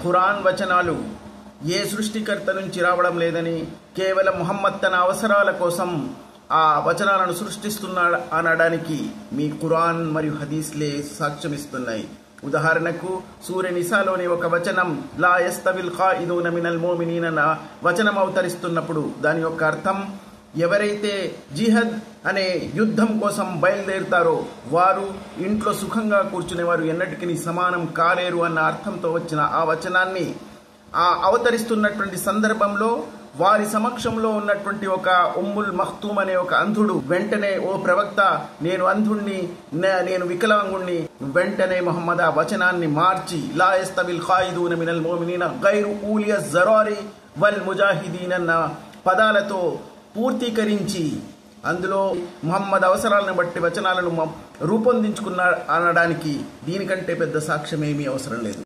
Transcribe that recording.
ఖురాన్ వచనాలు ఏ సృష్టికర్త నుంచి రావడం లేదని, కేవలం ముహమ్మద్ తన అవసరాల కోసం ఆ వచనాలను సృష్టిస్తున్నాడు అనడానికి మీ ఖురాన్ మరియు హదీస్లే సాక్ష్యమిస్తున్నాయి. ఉదాహరణకు సూర్య నిసాలోని ఒక వచనం లా యస్తవిల్ ఖాయిదూన మినల్ ముమినీన అన్న వచనం అవతరిస్తున్నప్పుడు దాని యొక్క అర్థం, ఎవరైతే జిహద్ అనే యుద్ధం కోసం బయలుదేరుతారో వారు ఇంట్లో సుఖంగా కూర్చునే వారు ఎన్నటికీ సమానం కాలేరు అన్న అర్థంతో వచ్చిన ఆ వచనాన్ని అవతరిస్తున్నటువంటి సందర్భంలో వారి సమక్షంలో ఉన్నటువంటి ఒక ఉమ్ముల్ మఖ్తూమ్ అనే ఒక అంధుడు వెంటనే, ఓ ప్రవక్త, నేను అంధుణ్ణి, నేను వికలాంగుణ్ణి. వెంటనే ముహమ్మద్ ఆ వచనాన్ని మార్చి లా యస్తవిల్ ఖాయిదూన మినల్ ముమినీన గైరు ఊలియ జరారి వల్ ముజాహిదీన్ అన్న పదాలతో పూర్తీకరించి అందులో ముహమ్మద్ అవసరాలను బట్టి వచనాలను రూపొందించుకున్నా అనడానికి దీనికంటే పెద్ద సాక్ష్యం ఏమీ అవసరం లేదు.